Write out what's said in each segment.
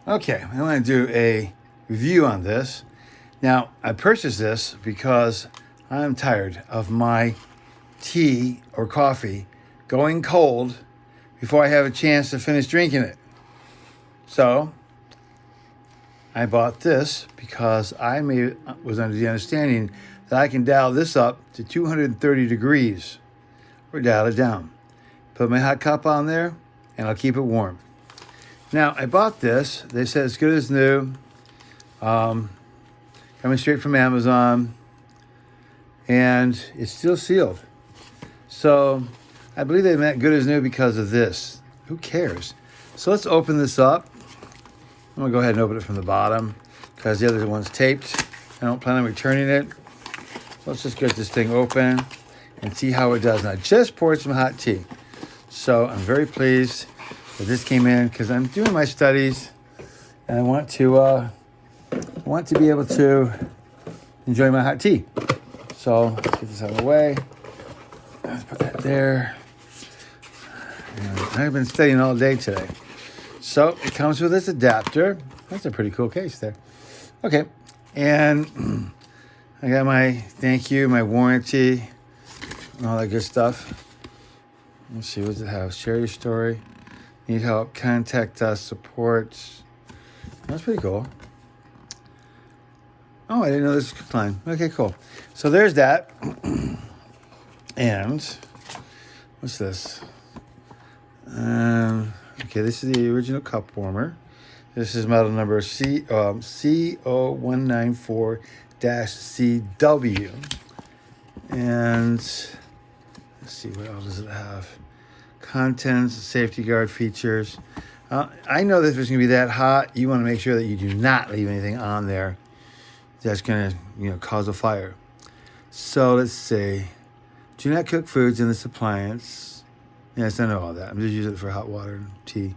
Okay, I want to do a review on this. Now, I purchased this because I'm tired of my tea or coffee going cold before I have a chance to finish drinking it. So, I bought this because I was under the understanding that I can dial this up to 230 degrees or dial it down. Put my hot cup on there and I'll keep it warm. Now, I bought this. They said it's good as new. Coming straight from Amazon. And it's still sealed. So, I believe they meant good as new because of this. Who cares? So, let's open this up. I'm going to go ahead and open it from the bottom because the other one's taped. I don't plan on returning it. So, let's just get this thing open and see how it does. And I just poured some hot tea. So, I'm very pleased that this came in because I'm doing my studies and I want to be able to enjoy my hot tea. So let's get this out of the way. Let's put that there. And I've been studying all day today. So it comes with this adapter. That's a pretty cool case there. Okay, and I got my thank you, my warranty, and all that good stuff. Let's see, what does it have? Share your story. Need help, contact us, support. That's pretty cool. Oh, I didn't know this was fine. Okay, cool. So there's that. And what's this? Okay, this is the original cup warmer. This is model number CO194-CW. And let's see, what else does it have? Contents, safety guard features. I know that if it's going to be that hot, you want to make sure that you do not leave anything on there that's going to, cause a fire. So let's see. Do not cook foods in this appliance. Yes, I know all that. I'm just using it for hot water and tea.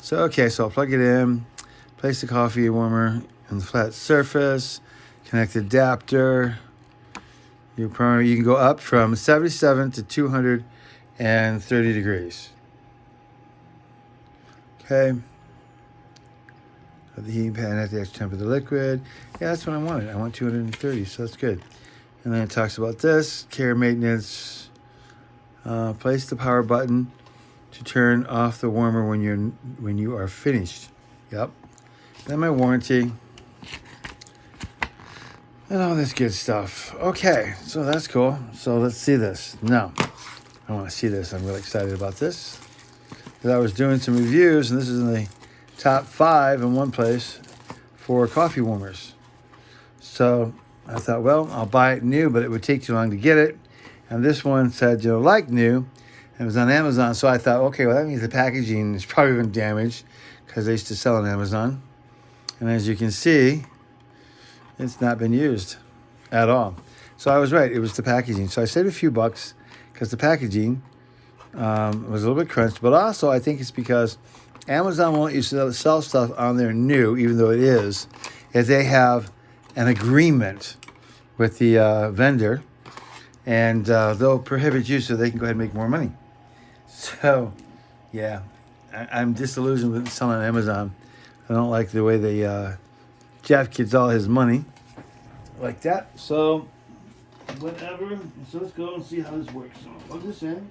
So, okay, so I'll plug it in, place the coffee warmer on the flat surface, connect the adapter. You can go up from 77 to 230 degrees. Okay. The heating pad at the extra temp of the liquid. Yeah, that's what I wanted. I want 230, so that's good. And then it talks about this, care maintenance. Place the power button to turn off the warmer when you are finished. Yep. Then my warranty. And all this good stuff. Okay, so that's cool. So let's see this. Now, I want to see this. I'm really excited about this. Because I was doing some reviews, and this is in the top 5 in one place for coffee warmers. So I thought, well, I'll buy it new, but it would take too long to get it. And this one said, like new. And it was on Amazon. So I thought, okay, well, that means the packaging is probably been damaged because they used to sell on Amazon. And as you can see, it's not been used at all. So I was right. It was the packaging. So I saved a few bucks because the packaging was a little bit crunched. But also, I think it's because Amazon won't use to sell stuff on there new, even though it is, if they have an agreement with the vendor. And they'll prohibit you so they can go ahead and make more money. So, yeah, I'm disillusioned with selling on Amazon. I don't like the way they Jeff gets all his money like that. So, whatever. So let's go and see how this works. So I'll plug this in.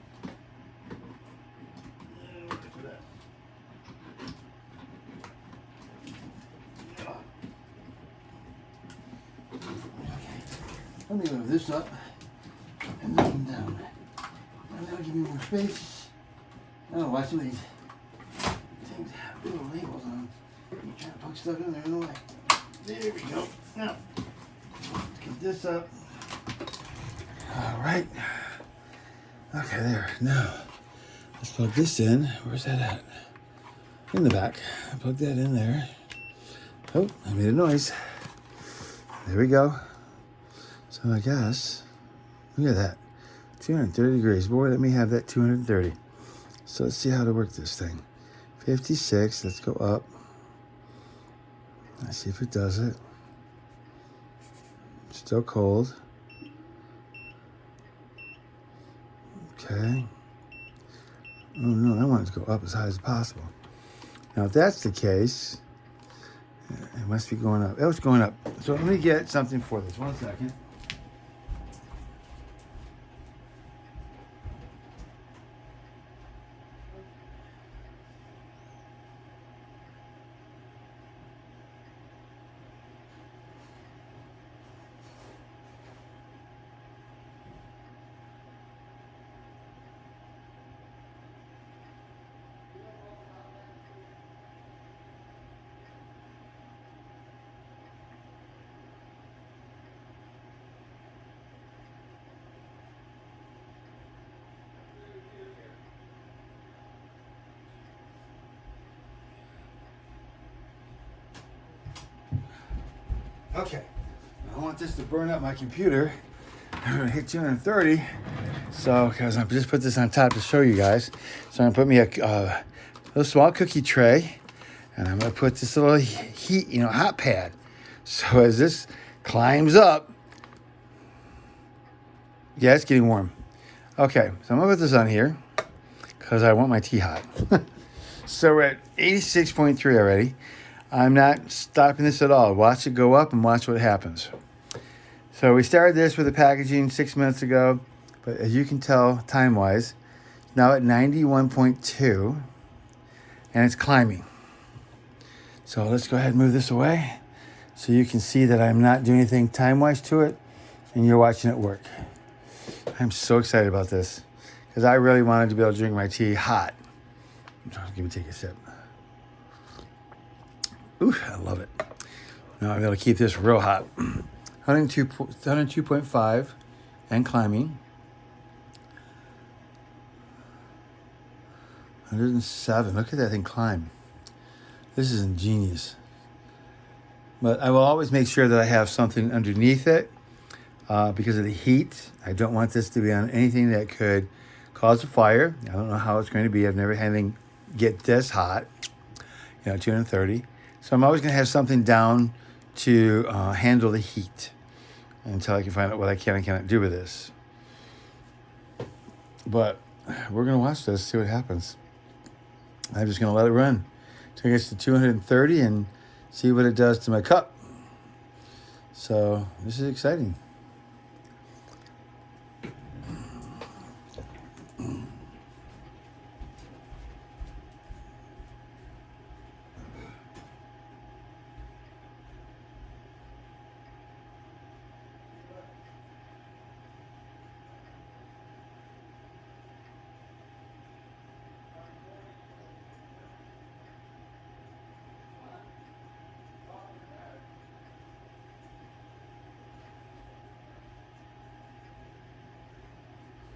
Let me move this up and this one down. And that'll give me more space. Oh, watch some of these things have little labels on. You try to plug stuff in there in the way. There we go. Now, let's get this up. All right. Okay, there. Now, let's plug this in. Where's that at? In the back. I plug that in there. Oh, I made a noise. There we go. So I guess, look at that. 230 degrees. Boy, let me have that 230. So let's see how to work this thing. 56. Let's go up. Let's see if it does it. Still cold. Okay. Oh no, I want it to go up as high as possible. Now if that's the case, It must be going up. Oh, it's going up. So let me get something for this. 1 second. Okay, I want this to burn up my computer. I'm gonna hit 230. So, because I just put this on top to show you guys. So I'm gonna put me a little small cookie tray, and I'm gonna put this little heat, hot pad. So as this climbs up, yeah, it's getting warm. Okay, so I'm gonna put this on here because I want my tea hot. So we're at 86.3 already. I'm not stopping this at all. Watch it go up and watch what happens. So we started this with the packaging 6 minutes ago, but as you can tell, time-wise, now at 91.2, and it's climbing. So let's go ahead and move this away so you can see that I'm not doing anything time-wise to it, and you're watching it work. I'm so excited about this because I really wanted to be able to drink my tea hot. Let me take a sip. Ooh, I love it. Now I'm going to keep this real hot. 102.5 and climbing. 107. Look at that thing climb. This is ingenious. But I will always make sure that I have something underneath it because of the heat. I don't want this to be on anything that could cause a fire. I don't know how it's going to be. I've never had anything get this hot, 230. So I'm always going to have something down to handle the heat until I can find out what I can and cannot do with this. But we're going to watch this, see what happens. I'm just going to let it run till it gets to 230 and see what it does to my cup. So this is exciting.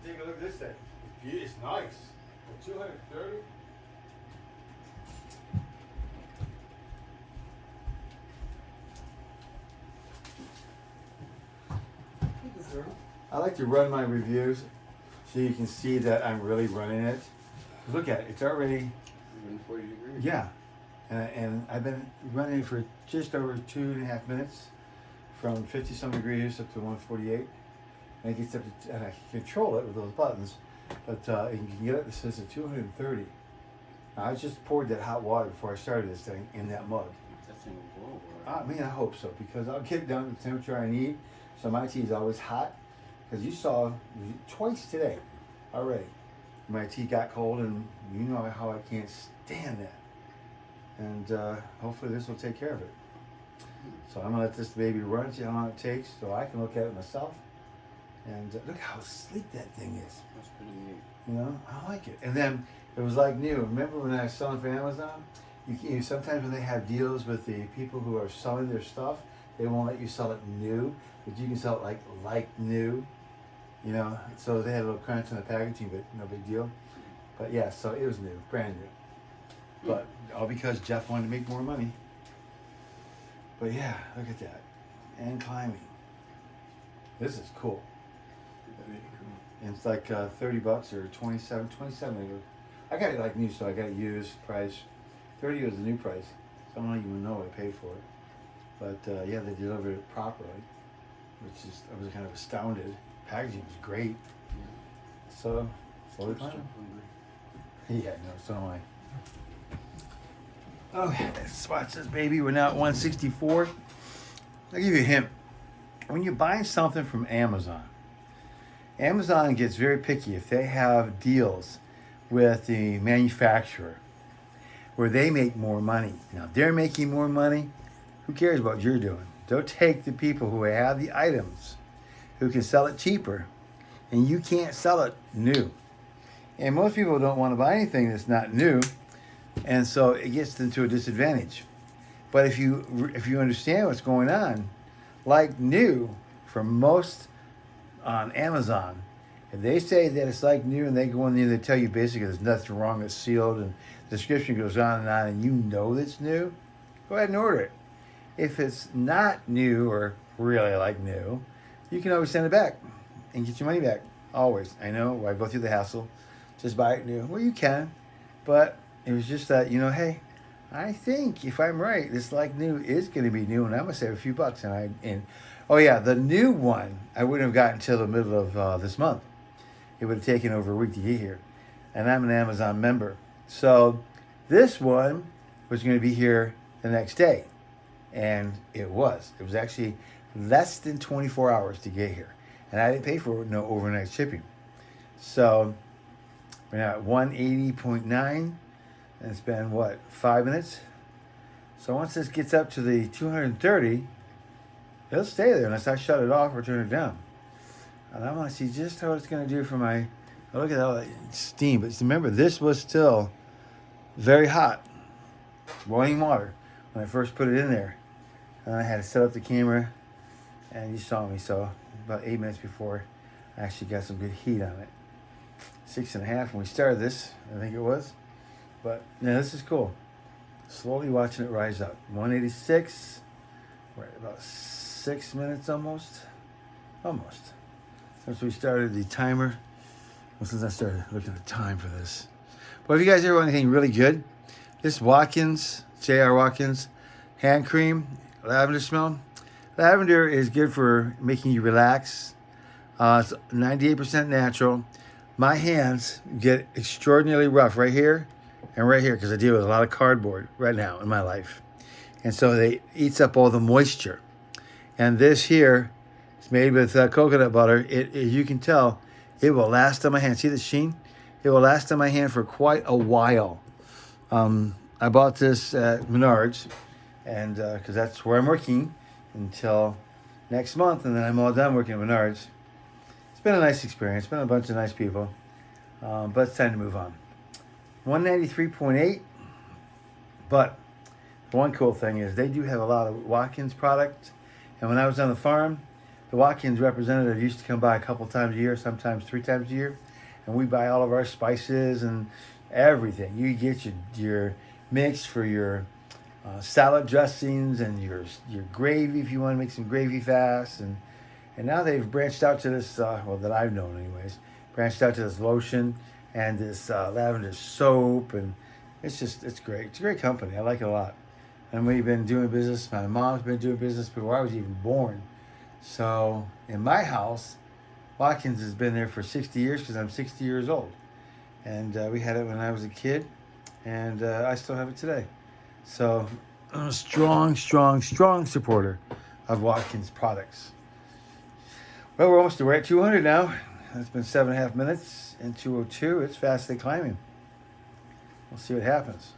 Take a look at this thing. It's nice. 230. I like to run my reviews so you can see that I'm really running it. Look at it. It's already 140 degrees. Yeah. And I've been running it for just over 2.5 minutes from 50 some degrees up to 148. And it gets up to, and I can control it with those buttons, but you can get it, it says at 230. Now, I just poured that hot water before I started this thing in that mug. That thing will blow. I mean, I hope so, because I'll get it down to the temperature I need, so my tea is always hot. Because you saw twice today already, my tea got cold, and you know how I can't stand that. And hopefully this will take care of it. So I'm gonna let this baby run, see how long it takes, so I can look at it myself. And look how sleek that thing is. That's pretty neat. I like it. And then it was like new. Remember when I was selling for Amazon? You sometimes when they have deals with the people who are selling their stuff, they won't let you sell it new, but you can sell it like new. So they had a little crunch on the packaging, but no big deal. But yeah, so it was new, brand new. But all because Jeff wanted to make more money. But yeah, look at that. And climbing. This is cool. And it's like $30 or 27. I got it like new, so I got it used price. 30 was the new price. So I don't even know what I paid for it. But yeah, they delivered it properly, which is, I was kind of astounded. Packaging was great. So, slowly climbing. Yeah, no, so am I. Okay, let's watch this baby. We're now at 164. I'll give you a hint. When you're buying something from Amazon, Amazon gets very picky if they have deals with the manufacturer where they make more money. Now, if they're making more money, who cares what you're doing? They'll take the people who have the items, who can sell it cheaper, and you can't sell it new. And most people don't want to buy anything that's not new, and so it gets them to a disadvantage. But if you understand what's going on, like new, for most on Amazon, if they say that it's like new and they go in there and they tell you basically there's nothing wrong, it's sealed, and the description goes on, and you know it's new, go ahead and order it. If it's not new or really like new, you can always send it back and get your money back. Always. I know, I go through the hassle. Just buy it new. Well, you can, but it was just that, hey, I think if I'm right, this like new is going to be new, and I'm going to save a few bucks. And oh yeah, the new one I wouldn't have gotten until the middle of this month. It would have taken over a week to get here, and I'm an Amazon member, so this one was going to be here the next day, and it was. It was actually less than 24 hours to get here, and I didn't pay for no overnight shipping. So we're now at 180.9, and it's been, what, 5 minutes? So once this gets up to the 230, it'll stay there unless I shut it off or turn it down. And I want to see just how it's going to do for my... Oh, look at all that steam. But remember, this was still very hot. Boiling water when I first put it in there. And I had to set up the camera, and you saw me. So about 8 minutes before, I actually got some good heat on it. 6.5 when we started this, I think it was. But yeah, this is cool. Slowly watching it rise up. 186. We're at about 6 minutes almost. Almost. Since we started the timer. Well, since I started looking at the time for this. But if you guys ever want anything really good, this Watkins, J.R. Watkins hand cream, lavender smell. Lavender is good for making you relax. It's 98% natural. My hands get extraordinarily rough right here and right here because I deal with a lot of cardboard right now in my life. And so it eats up all the moisture. And this here is made with coconut butter. You can tell it will last on my hand. See the sheen? It will last on my hand for quite a while. I bought this at Menards, and because that's where I'm working until next month, and then I'm all done working at Menards. It's been a nice experience. Been a bunch of nice people, but it's time to move on. 193.8, but one cool thing is they do have a lot of Watkins products, and when I was on the farm, the Watkins representative used to come by a couple times a year, sometimes 3 times a year, and we buy all of our spices and everything. You get your mix for your salad dressings and your gravy if you want to make some gravy fast, and now they've branched out to this, well, that I've known anyways, branched out to this lotion and this lavender soap, and it's great. It's a great company. I like it a lot. And we've been doing business. My mom's been doing business before I was even born. So in my house, Watkins has been there for 60 years because I'm 60 years old. And we had it when I was a kid, and I still have it today. So I'm a strong supporter of Watkins products. Well, we're at 200 now. It's been 7.5 minutes, and 202. It's fastly climbing. We'll see what happens.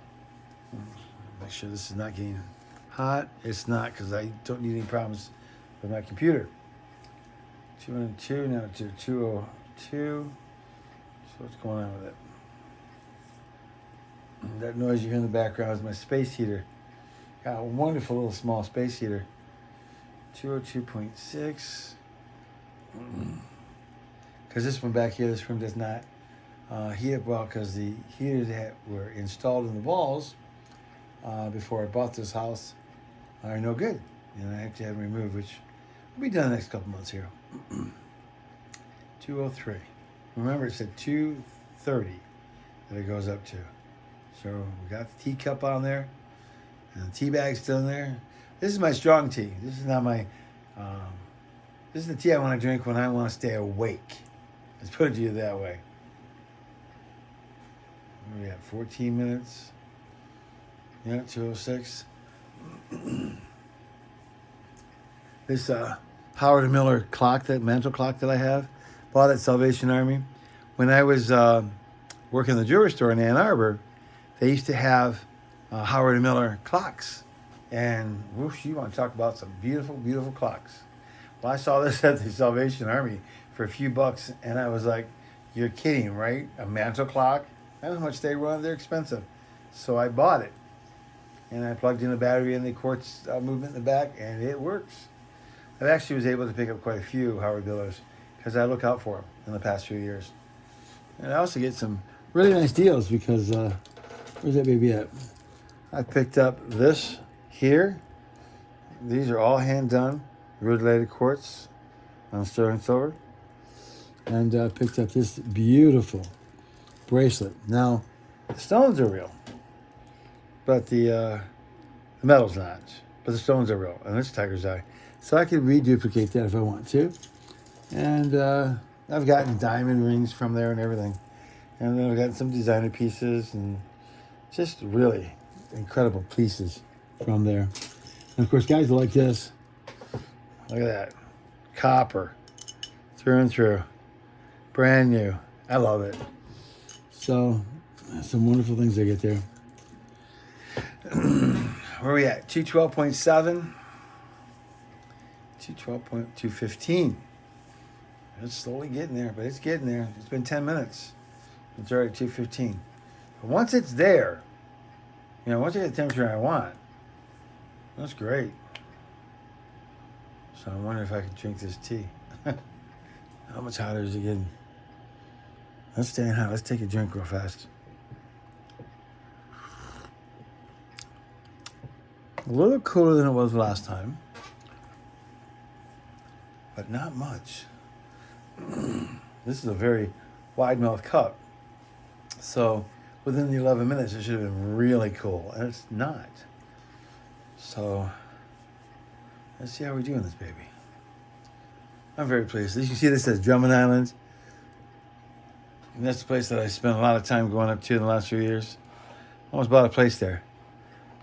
Make sure this is not getting hot. It's not, because I don't need any problems with my computer. 202 now to 202. So what's going on with it? That noise you hear in the background is my space heater. Got a wonderful little small space heater. 202.6. Because this one back here, this room does not heat up well because the heaters that were installed in the walls before I bought this house are no good. And I have to have them removed, which will be done the next couple months here. 203. Remember, it said 230 that it goes up to. So we got the teacup on there, and the tea bag's still in there. This is my strong tea. This is not my, this is the tea I want to drink when I want to stay awake. Let's put it to you that way. We have 14 minutes. Yeah, 206. This Howard Miller clock, that mantle clock that I have, bought at Salvation Army. When I was working in the jewelry store in Ann Arbor, they used to have Howard Miller clocks. And whoosh, you want to talk about some beautiful, beautiful clocks. Well, I saw this at the Salvation Army for a few bucks, and I was like, you're kidding, right? A mantle clock? I don't know how much they run. They're expensive. So I bought it. And I plugged in a battery in the quartz movement in the back, and it works. I actually was able to pick up quite a few Howard Millers because I look out for them in the past few years. And I also get some really nice deals because, where's that baby at? I picked up this here. These are all hand done, rutilated quartz on sterling silver. And picked up this beautiful bracelet. Now, the stones are real, but the metal's not. But the stones are real, and it's tiger's eye. So I could reduplicate that if I want to. And I've gotten diamond rings from there and everything. And then I've gotten some designer pieces and just really incredible pieces from there. And of course, guys like this. Look at that. Copper. Through and through. Brand new. I love it. So, some wonderful things I get there. Where are we at? 212.7. 212.215. It's slowly getting there, but it's getting there. It's been 10 minutes. It's already 215. But once it's there, once I get the temperature I want, that's great. So I'm wondering if I can drink this tea. How much hotter is it getting? Let's stay in hot. Let's take a drink real fast. A little cooler than it was last time, but not much. This is a very wide mouth cup. So within the 11 minutes, it should have been really cool, and it's not. So let's see how we do in this baby. I'm very pleased. As you can see, this says Drummond Island. And that's the place that I spent a lot of time going up to in the last few years. Almost bought a place there.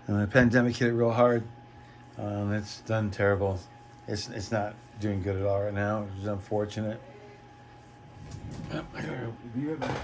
And the pandemic hit it real hard. It's done terrible. It's not doing good at all right now. It's unfortunate. I gotta be right back.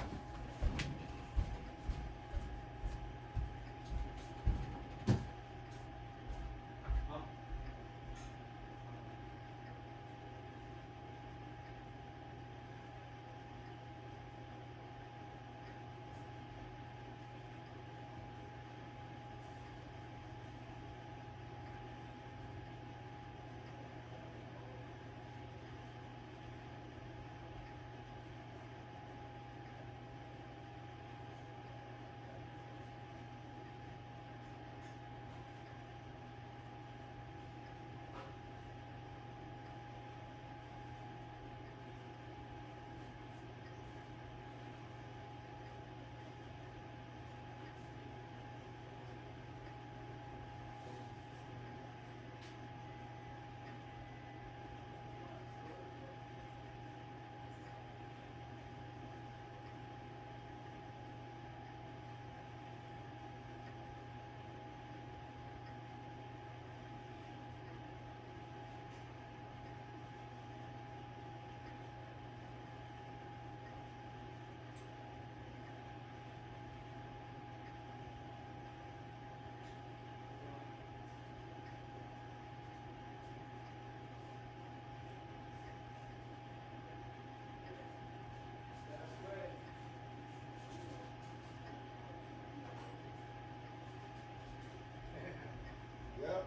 Yep.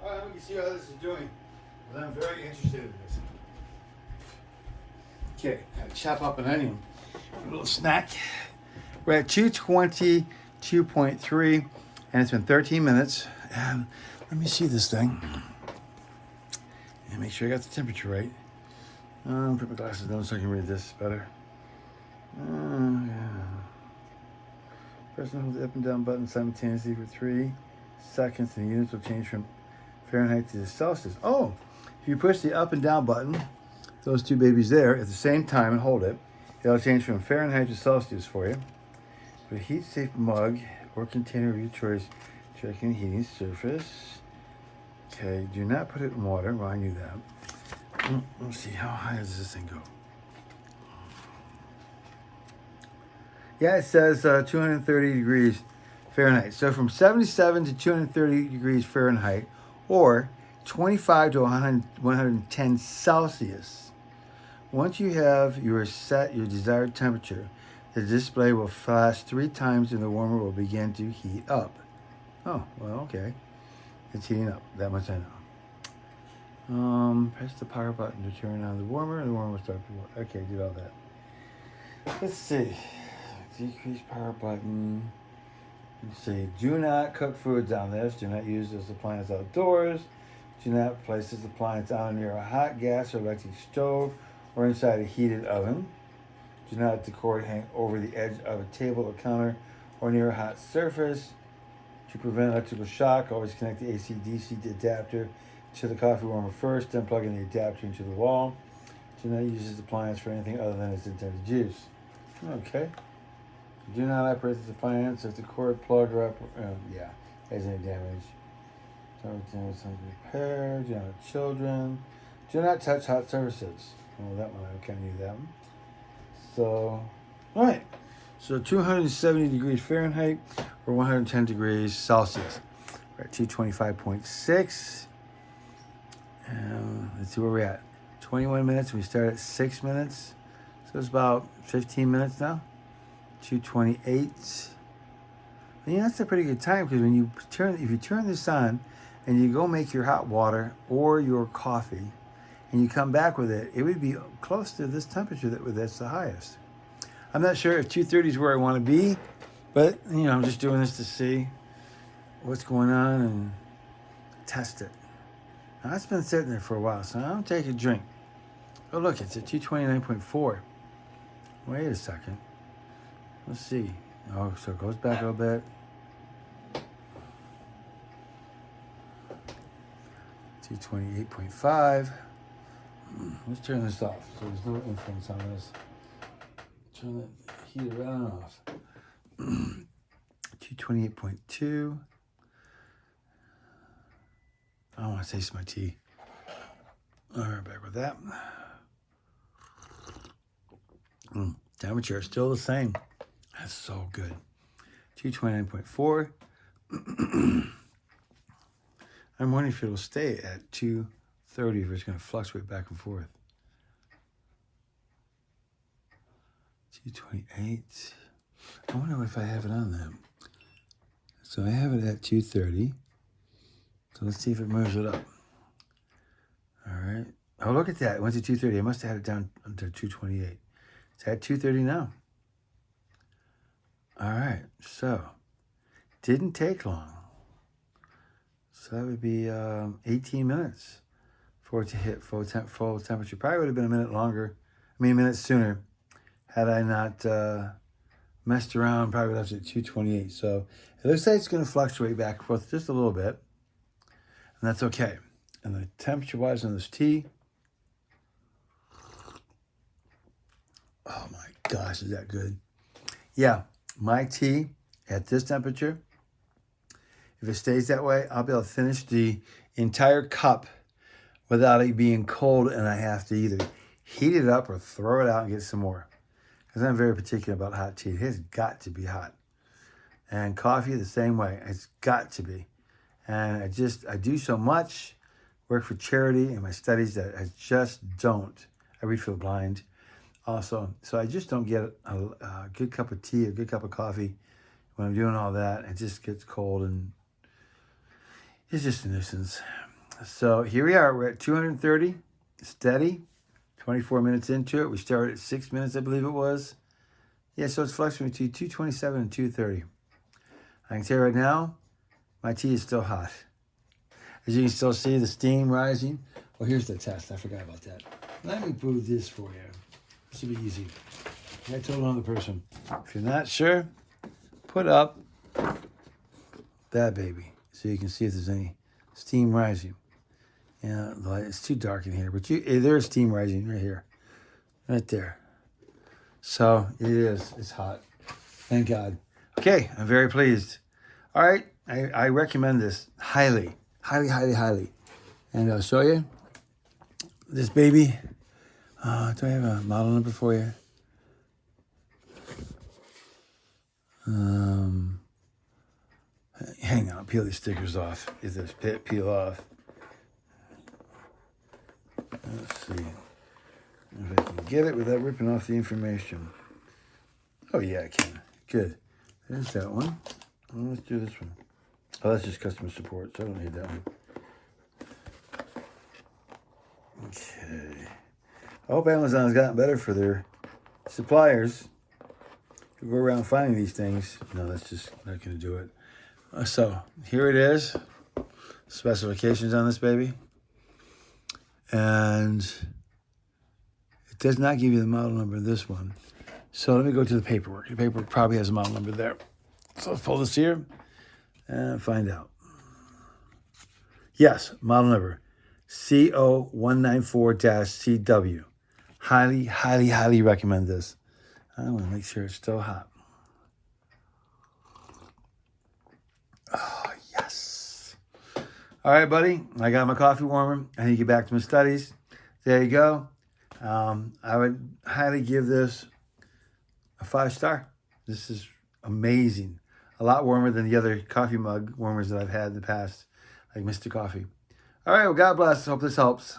All right, we can see how this is doing. But I'm very interested in this. Okay, gotta chop up an onion. A little snack. We're at 222.3, and it's been 13 minutes. And let me see this thing. And make sure I got the temperature right. Put my glasses down so I can read this better. Yeah. Press and hold the up and down button simultaneously for 3 seconds, and the units will change from Fahrenheit to Celsius. Oh, if you push the up and down button, those two babies there, at the same time and hold it, it'll change from Fahrenheit to Celsius for you. Put a heat-safe mug or container of your choice. Checking heating surface. Okay, do not put it in water. Well, I knew that. Let's see, how high does this thing go? Yeah, it says 230 degrees Fahrenheit. So from 77 to 230 degrees Fahrenheit, or 25 to 110 Celsius. Once you have your desired temperature, the display will flash 3 times and the warmer will begin to heat up. Oh, well, okay. It's heating up. That much I know. Press the power button to turn on the warmer. The warmer will start to work. Okay, did all that. Let's see. Decrease power button. Let's see. Do not cook foods on this. Do not use this appliance outdoors. Do not place this appliance on near a hot gas or electric stove or inside a heated oven. Do not let the cord hang over the edge of a table or counter or near a hot surface. To prevent electrical shock, always connect the AC/DC adapter to the coffee warmer first, then plug in the adapter into the wall. Do not use this appliance for anything other than its intended use. Okay. Do not operate this appliance if the cord, plug, or has any damage. Don't repair. Do not have children. Do not touch hot surfaces. Oh, that one, I kind of knew that one. So, all right. So 270 degrees Fahrenheit or 110 degrees Celsius. We're at 225.6. And let's see where we're at. 21 minutes. We start at 6 minutes. So it's about 15 minutes now. 228. And that's a pretty good time because when if you turn this on and you go make your hot water or your coffee and you come back with it, it would be close to this temperature that's the highest. I'm not sure if 230 is where I want to be, but I'm just doing this to see what's going on and test it. Now, it's been sitting there for a while, so I'll take a drink. Oh, look, it's at 229.4. Wait a second. Let's see. Oh, so it goes back a little bit. 228.5. Let's turn this off so there's no influence on this. Turn the heater on and off. 228.2. I don't want to taste my tea. All right, back with that. Temperature is still the same. That's so good. 229.4. I'm wondering if it'll stay at 230 if it's going to fluctuate back and forth. 228. I wonder if I have it on them. So I have it at 230. So let's see if it moves it up. All right. Oh, look at that. It went to 230. I must have had it down to 228. It's at 230 now. All right. So didn't take long. So that would be 18 minutes for it to hit full temperature. Probably would have been a minute sooner had I not messed around. Probably left it at 228. So it looks like it's going to fluctuate back and forth just a little bit. And that's okay. And the temperature-wise on this tea, oh my gosh, is that good? Yeah, my tea at this temperature, if it stays that way, I'll be able to finish the entire cup without it being cold, and I have to either heat it up or throw it out and get some more. Because I'm very particular about hot tea. It has got to be hot. And coffee the same way. It's got to be. And I do so much work for charity and my studies that I just don't. I read for the blind also. So I just don't get a good cup of tea, a good cup of coffee when I'm doing all that. It just gets cold and it's just a nuisance. So here we are. We're at 230, steady, 24 minutes into it. We started at 6 minutes, I believe it was. Yeah, so it's fluctuating between 227 and 230. I can tell you right now, my tea is still hot. As you can still see the steam rising. Well, here's the test. I forgot about that. Let me brew this for you. This should be easy. I told another person, if you're not sure, put up that baby so you can see if there's any steam rising. Yeah, it's too dark in here, but there's steam rising right here, right there. So it is. It's hot. Thank God. Okay, I'm very pleased. All right, I recommend this highly, highly, highly, highly. And I'll show you this baby. Do I have a model number for you? Hang on, peel these stickers off. Get this peel off. Let's see if I can get it without ripping off the information. Oh yeah, I can. Good. There's that one. Well, let's do this one. Oh, that's just customer support, so I don't need that one. Okay. I hope Amazon's gotten better for their suppliers who go around finding these things. No, that's just not going to do it. So here it is. Specifications on this baby. And it does not give you the model number of this one. So let me go to the paperwork. The paperwork probably has a model number there. So let's pull this here and find out. Yes, model number CO194-CW. Highly, highly, highly recommend this. I want to make sure it's still hot. Oh, yes. All right, buddy. I got my coffee warmer. I need to get back to my studies. There you go. I would highly give this a 5-star. This is amazing. A lot warmer than the other coffee mug warmers that I've had in the past, like Mr. Coffee. All right, well, God bless. Hope this helps.